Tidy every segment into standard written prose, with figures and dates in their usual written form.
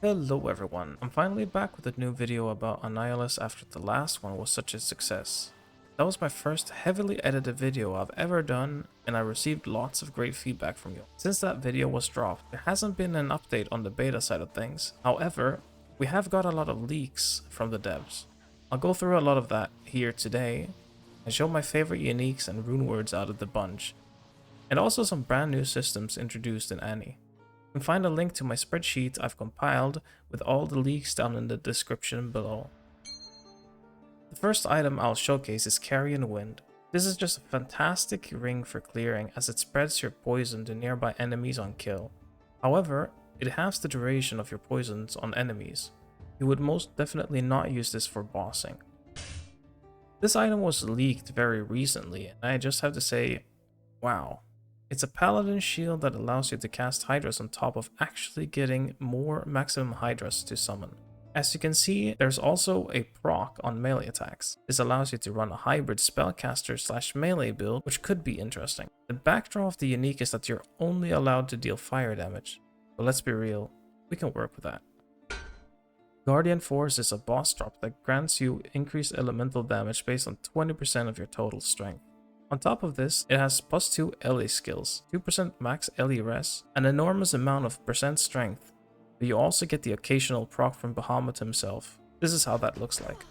Hello everyone, I'm finally back with a new video about Annihilus after the last one was such a success. That was my first heavily edited video I've ever done, and I received lots of great feedback from you. Since that video was dropped, there hasn't been an update on the beta side of things. However, we have got a lot of leaks from the devs. I'll go through a lot of that here today and show my favorite uniques and runewords out of the bunch, and also some brand new systems introduced in Annie. You can find a link to my spreadsheet I've compiled with all the leaks down in the description below. The first item I'll showcase is Carrion Wind. This is just a fantastic ring for clearing as it spreads your poison to nearby enemies on kill. However, it halves the duration of your poisons on enemies. You would most definitely not use this for bossing. This item was leaked very recently, and I just have to say, wow. It's a paladin shield that allows you to cast hydras on top of actually getting more maximum hydras to summon. As you can see, there's also a proc on melee attacks. This allows you to run a hybrid spellcaster / melee build, which could be interesting. The backdraw of the unique is that you're only allowed to deal fire damage, but let's be real, we can work with that. Guardian Force is a boss drop that grants you increased elemental damage based on 20% of your total strength. On top of this, it has +2 LE skills, 2% max LE res, an enormous amount of percent strength, but you also get the occasional proc from Bahamut himself. This is how that looks like.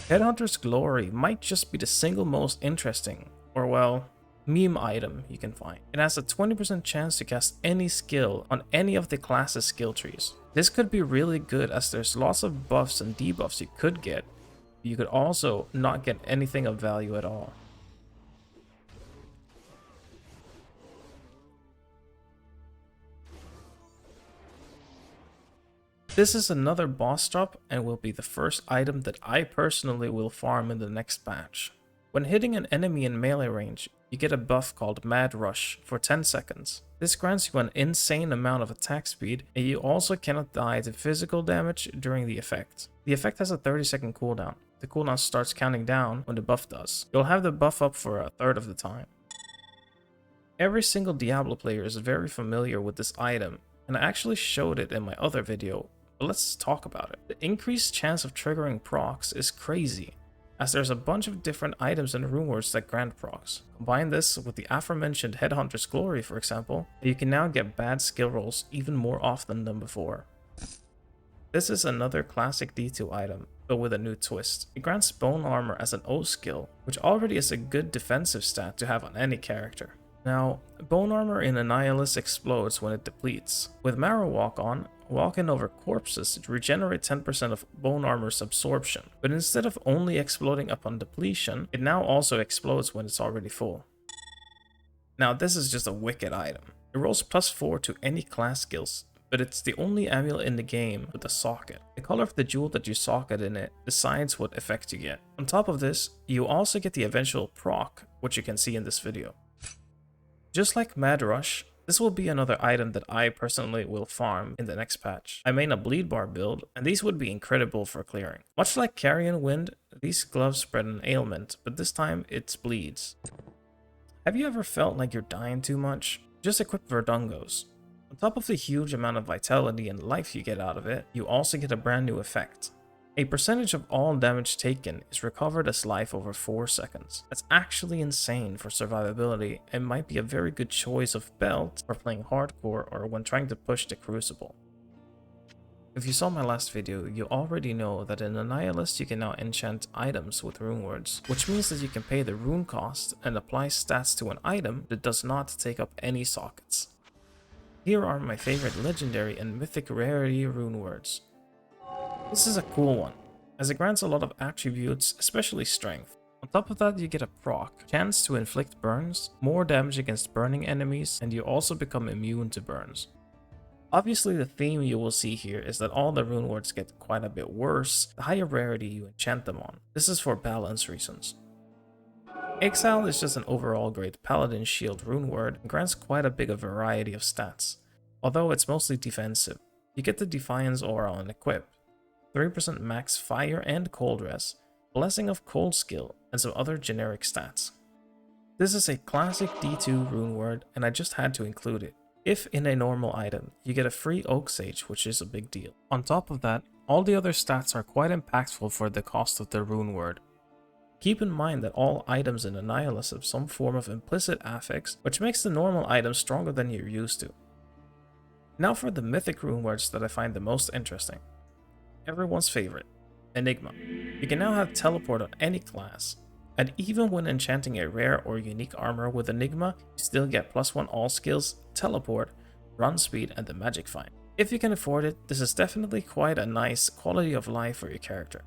Headhunter's Glory might just be the single most interesting, or well, meme item you can find. It has a 20% chance to cast any skill on any of the class's skill trees. This could be really good as there's lots of buffs and debuffs you could get, but you could also not get anything of value at all. This is another boss drop and will be the first item that I personally will farm in the next patch. When hitting an enemy in melee range, you get a buff called Mad Rush for 10 seconds. This grants you an insane amount of attack speed, and you also cannot die to physical damage during the effect. The effect has a 30-second cooldown. The cooldown starts counting down when the buff does. You'll have the buff up for a third of the time. Every single Diablo player is very familiar with this item, and I actually showed it in my other video, but let's talk about it. The increased chance of triggering procs is crazy, as there's a bunch of different items and runewords that grant procs. Combine this with the aforementioned Headhunter's Glory, for example, and you can now get bad skill rolls even more often than before. This is another classic D2 item, but with a new twist. It grants Bone Armor as an O skill, which already is a good defensive stat to have on any character. Now, Bone Armor in Annihilus explodes when it depletes. With Marrow Walk on, walking over corpses regenerate 10% of Bone Armor's absorption, but instead of only exploding upon depletion, it now also explodes when it's already full. Now this is just a wicked item. It rolls +4 to any class skills, but it's the only amulet in the game with a socket. The color of the jewel that you socket in it decides what effect you get. On top of this, you also get the eventual proc, which you can see in this video. Just like Mad Rush, this will be another item that I personally will farm in the next patch. I main a bleed bar build, and these would be incredible for clearing. Much like Carrion Wind, these gloves spread an ailment, but this time it's bleeds. Have you ever felt like you're dying too much? Just equip Verdungos. On top of the huge amount of vitality and life you get out of it, you also get a brand new effect. A percentage of all damage taken is recovered as life over 4 seconds. That's actually insane for survivability and might be a very good choice of belt for playing hardcore or when trying to push the crucible. If you saw my last video, you already know that in Annihilus you can now enchant items with runewords, which means that you can pay the rune cost and apply stats to an item that does not take up any sockets. Here are my favorite legendary and mythic rarity runewords. This is a cool one, as it grants a lot of attributes, especially strength. On top of that, you get a proc, chance to inflict burns, more damage against burning enemies, and you also become immune to burns. Obviously, the theme you will see here is that all the runewords get quite a bit worse the higher rarity you enchant them on. This is for balance reasons. Exile is just an overall great paladin shield runeword and grants quite a big variety of stats, although it's mostly defensive. You get the Defiance aura on equip, 3% max fire and cold res, blessing of cold skill, and some other generic stats. This is a classic D2 rune word, and I just had to include it. If in a normal item, you get a free Oak Sage, which is a big deal. On top of that, all the other stats are quite impactful for the cost of the rune word. Keep in mind that all items in Annihilus have some form of implicit affix, which makes the normal items stronger than you're used to. Now for the mythic runewords that I find the most interesting. Everyone's favorite, Enigma. You can now have teleport on any class, and even when enchanting a rare or unique armor with Enigma, you still get +1 all skills, teleport, run speed, and the magic find. If you can afford it, this is definitely quite a nice quality of life for your character.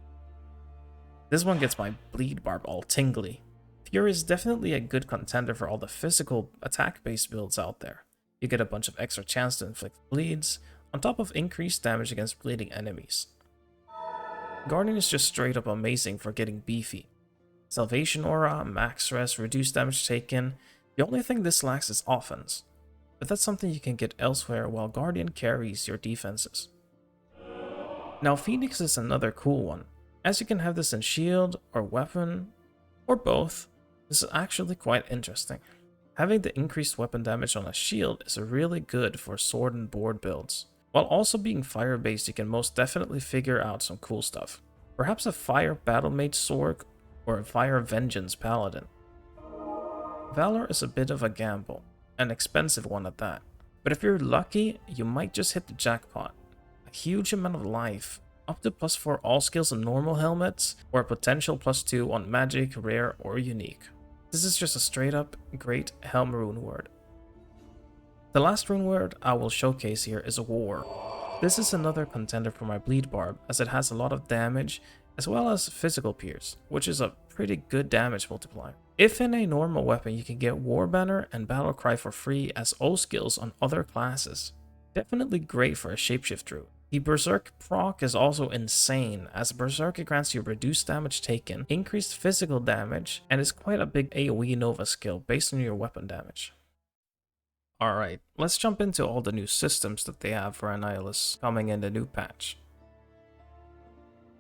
This one gets my bleed barb all tingly. Fury is definitely a good contender for all the physical attack-based builds out there. You get a bunch of extra chance to inflict bleeds, on top of increased damage against bleeding enemies. Guardian is just straight up amazing for getting beefy. Salvation aura, max rest, reduced damage taken. The only thing this lacks is offense, but that's something you can get elsewhere while Guardian carries your defenses. Now Phoenix is another cool one, as you can have this in shield or weapon, or both. This is actually quite interesting. Having the increased weapon damage on a shield is really good for sword and board builds. While also being fire based, you can most definitely figure out some cool stuff. Perhaps a fire battle mage sword or a fire vengeance paladin. Valor is a bit of a gamble, an expensive one at that. But if you're lucky, you might just hit the jackpot. A huge amount of life, up to +4 all skills on normal helmets, or a potential +2 on magic, rare, or unique. This is just a straight up great helm rune word. The last rune word I will showcase here is War. This is another contender for my bleed barb, as it has a lot of damage as well as physical pierce, which is a pretty good damage multiplier. If in a normal weapon, you can get War Banner and Battle Cry for free as O skills on other classes. Definitely great for a shapeshift druid. The Berserk proc is also insane, as Berserk grants you reduced damage taken, increased physical damage, and is quite a big AoE Nova skill based on your weapon damage. Alright, let's jump into all the new systems that they have for Annihilus coming in the new patch.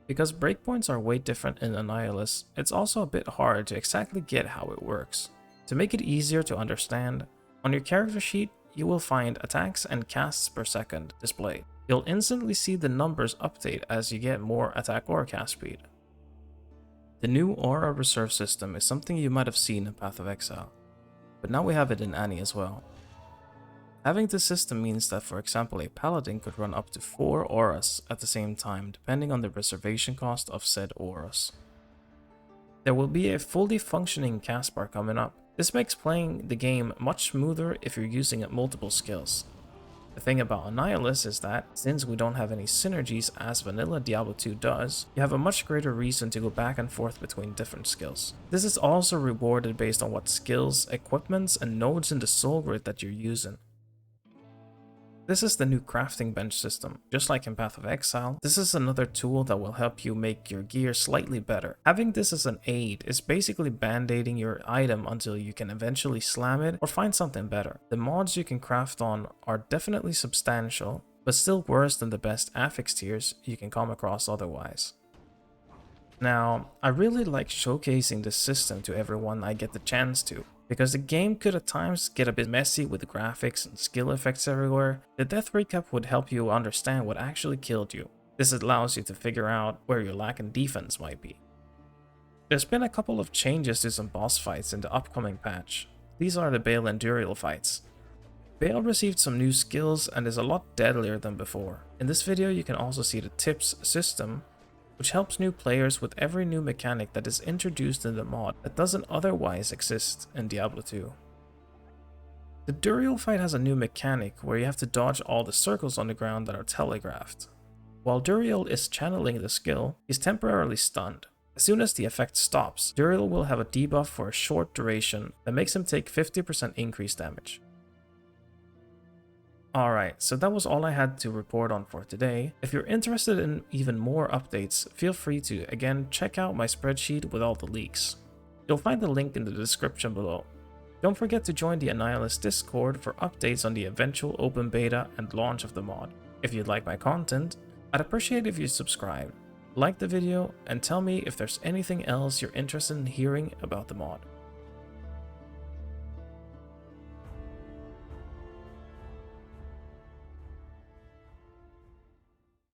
Because breakpoints are way different in Annihilus, it's also a bit hard to exactly get how it works. To make it easier to understand, on your character sheet, you will find attacks and casts per second displayed. You'll instantly see the numbers update as you get more attack or cast speed. The new Aura Reserve system is something you might have seen in Path of Exile, but now we have it in Annie as well. Having this system means that, for example, a paladin could run up to 4 auras at the same time, depending on the reservation cost of said auras. There will be a fully functioning cast bar coming up. This makes playing the game much smoother if you're using multiple skills. The thing about Annihilus is that, since we don't have any synergies as vanilla Diablo 2 does, you have a much greater reason to go back and forth between different skills. This is also rewarded based on what skills, equipments, and nodes in the soul grid that you're using. This is the new crafting bench system. Just like in Path of Exile, this is another tool that will help you make your gear slightly better. Having this as an aid is basically band-aiding your item until you can eventually slam it or find something better. The mods you can craft on are definitely substantial, but still worse than the best affix tiers you can come across otherwise. Now, I really like showcasing this system to everyone I get the chance to. Because the game could at times get a bit messy with graphics and skill effects everywhere, the death recap would help you understand what actually killed you. This allows you to figure out where your lack in defense might be. There's been a couple of changes to some boss fights in the upcoming patch. These are the Bale and Duriel fights. Bale received some new skills and is a lot deadlier than before. In this video you can also see the tips system, which helps new players with every new mechanic that is introduced in the mod that doesn't otherwise exist in Diablo 2. The Duriel fight has a new mechanic where you have to dodge all the circles on the ground that are telegraphed. While Duriel is channeling the skill, he's temporarily stunned. As soon as the effect stops, Duriel will have a debuff for a short duration that makes him take 50% increased damage. Alright, so that was all I had to report on for today. If you're interested in even more updates, feel free to, again, check out my spreadsheet with all the leaks. You'll find the link in the description below. Don't forget to join the Annihilus Discord for updates on the eventual open beta and launch of the mod. If you'd like my content, I'd appreciate if you subscribe, like the video, and tell me if there's anything else you're interested in hearing about the mod.